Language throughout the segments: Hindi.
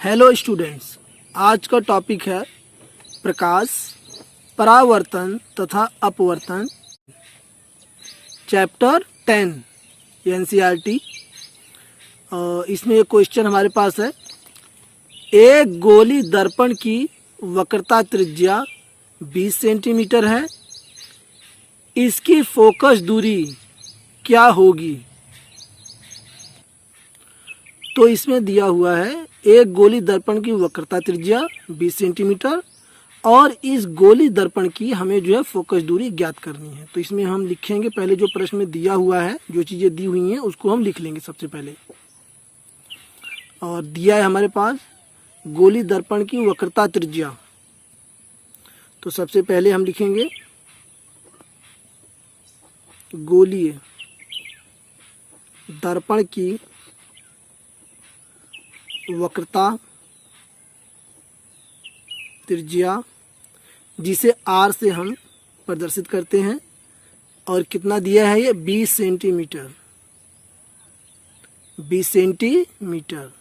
हेलो स्टूडेंट्स, आज का टॉपिक है प्रकाश, परावर्तन तथा अपवर्तन, चैप्टर 10 एनसीईआरटी। इसमें एक क्वेश्चन हमारे पास है। एक गोली दर्पण की वक्रता त्रिज्या 20 सेंटीमीटर है, इसकी फोकस दूरी क्या होगी? तो इसमें दिया हुआ है एक गोली दर्पण की वक्रता त्रिज्या 20 सेंटीमीटर और इस गोली दर्पण की हमें जो है फोकस दूरी ज्ञात करनी है। तो इसमें हम लिखेंगे, पहले जो प्रश्न में दिया हुआ है, जो चीज़ें दी हुई हैं उसको हम लिख लेंगे सबसे पहले। और दिया है हमारे पास गोली दर्पण की वक्रता त्रिज्या। तो सबसे पहले हम लिखेंगे गोलीय दर्पण की वक्रता त्रिज्या, जिसे R से हम प्रदर्शित करते हैं, और कितना दिया है ये 20 सेंटीमीटर। 20 सेंटीमीटर।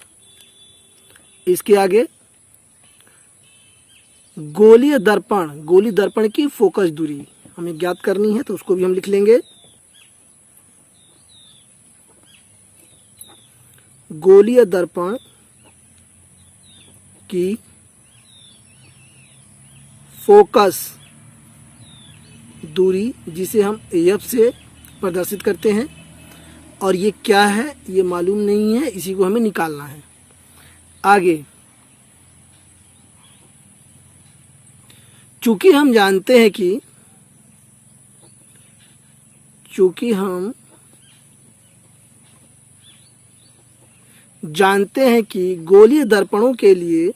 इसके आगे गोलीय दर्पण की फोकस दूरी हमें ज्ञात करनी है, तो उसको भी हम लिख लेंगे। गोलीय दर्पण की फोकस दूरी, जिसे हम एफ से प्रदर्शित करते हैं, और ये क्या है ये मालूम नहीं है, इसी को हमें निकालना है। आगे चूंकि हम जानते हैं कि गोलीय दर्पणों के लिए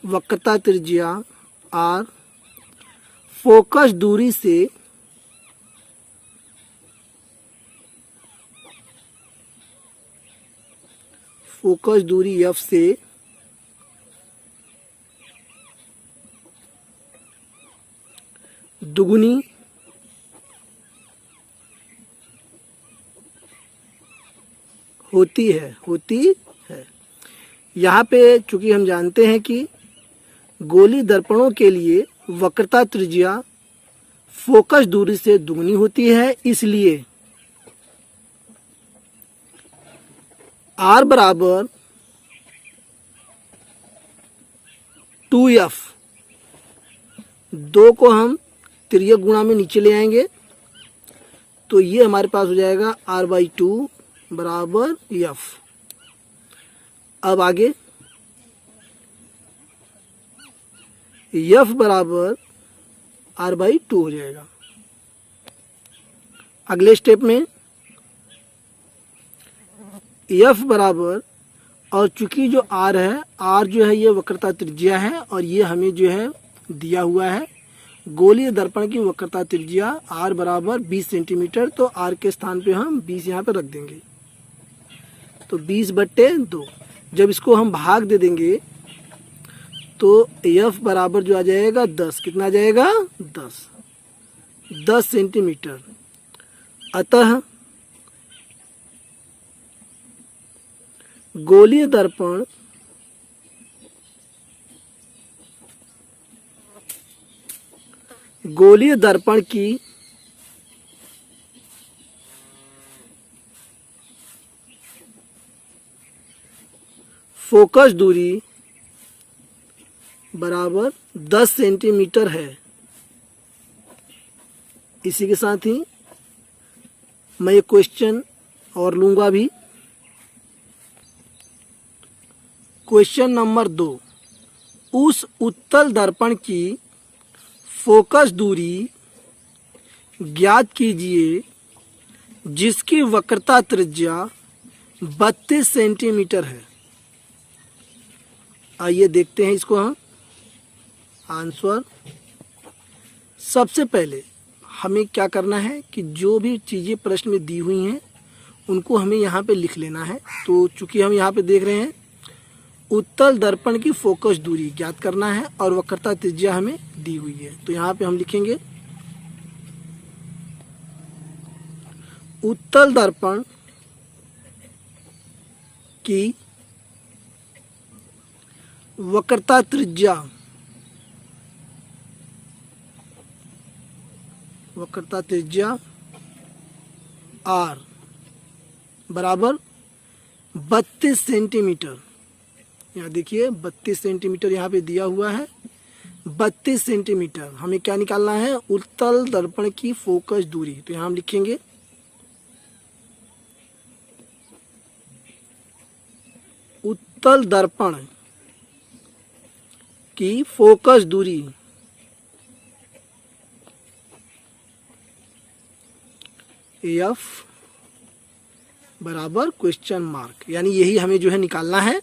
वक्रता त्रिज्या R फोकस दूरी से फोकस दूरी F से दुगुनी होती है। यहाँ पे चूंकि हम जानते हैं कि गोली दर्पणों के लिए वक्रता त्रिज्या फोकस दूरी से दुगनी होती है, इसलिए R बराबर 2F, 2 को हम तिर्यक गुणा में नीचे ले आएंगे, तो ये हमारे पास हो जाएगा R/2 बराबर F। अब आगे F बराबर R/2 हो जाएगा। अगले स्टेप में F बराबर, और चूंकि जो R है, R जो है ये वक्रता त्रिज्या है, और ये हमें जो है दिया हुआ है गोलीय दर्पण की वक्रता त्रिज्या R बराबर 20 सेंटीमीटर। तो R के स्थान पे हम 20 यहाँ पे रख देंगे, तो 20/2। जब इसको हम भाग दे देंगे तो F बराबर जो आ जाएगा 10। कितना आ जाएगा? 10 सेंटीमीटर। अतः गोलीय दर्पण की फोकस दूरी बराबर 10 सेंटीमीटर है। इसी के साथ ही मैं ये क्वेश्चन और लूंगा भी। क्वेश्चन नंबर 2, उस उत्तल दर्पण की फोकस दूरी ज्ञात कीजिए जिसकी वक्रता त्रिज्या 32 सेंटीमीटर है। आइए देखते हैं इसको हम आंसर। सबसे पहले हमें क्या करना है कि जो भी चीज़ें प्रश्न में दी हुई हैं उनको हमें यहाँ पे लिख लेना है। तो चूंकि हम यहाँ पे देख रहे हैं उत्तल दर्पण की फोकस दूरी ज्ञात करना है और वक्रता त्रिज्या हमें दी हुई है। तो यहाँ पे हम लिखेंगे उत्तल दर्पण की वक्रता त्रिज्या R बराबर 32 सेंटीमीटर। यहाँ देखिए 32 सेंटीमीटर यहाँ पे दिया हुआ है। 32 सेंटीमीटर हमें क्या निकालना है, उत्तल दर्पण की फोकस दूरी। तो यहाँ हम लिखेंगे उत्तल दर्पण की फोकस दूरी F बराबर क्वेश्चन मार्क, यानी यही हमें जो है निकालना है।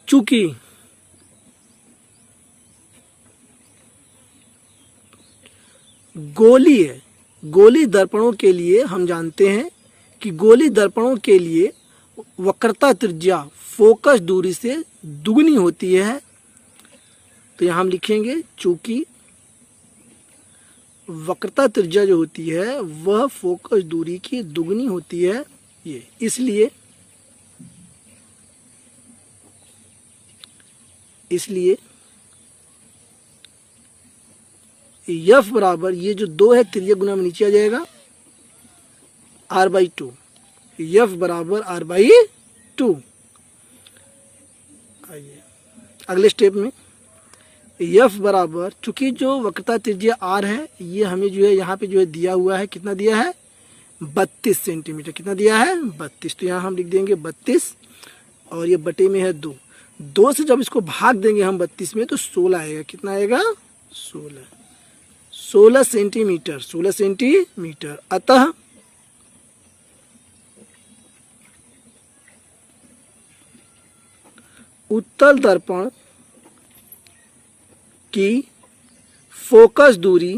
चूंकि गोली दर्पणों के लिए हम जानते हैं कि गोली दर्पणों के लिए वक्रता त्रिज्या फोकस दूरी से दुगनी होती है। तो यहाँ हम लिखेंगे चूंकि वक्रता त्रिज्या जो होती है वह फोकस दूरी की दुगनी होती है, ये इसलिए F बराबर ये जो 2 है त्रिज्या गुना में नीचे आ जाएगा R/2। F बराबर R/2। आइए अगले स्टेप में F बराबर, चूंकि जो वक्रता त्रिज्या R है ये हमें जो है यहाँ पे जो है दिया हुआ है, कितना दिया है 32 सेंटीमीटर। कितना दिया है 32। तो यहाँ हम लिख देंगे 32 और ये बटे में है 2 से जब इसको भाग देंगे हम 32 में तो 16 आएगा। कितना आएगा 16 सेंटीमीटर। अतः उत्तल दर्पण की फोकस दूरी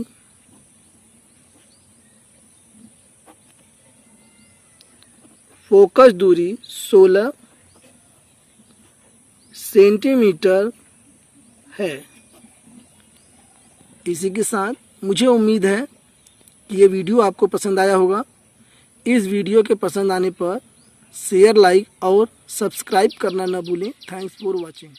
फोकस दूरी 16 सेंटीमीटर है। इसी के साथ मुझे उम्मीद है कि ये वीडियो आपको पसंद आया होगा। इस वीडियो के पसंद आने पर शेयर, लाइक और सब्सक्राइब करना ना भूलें। Thanks for watching.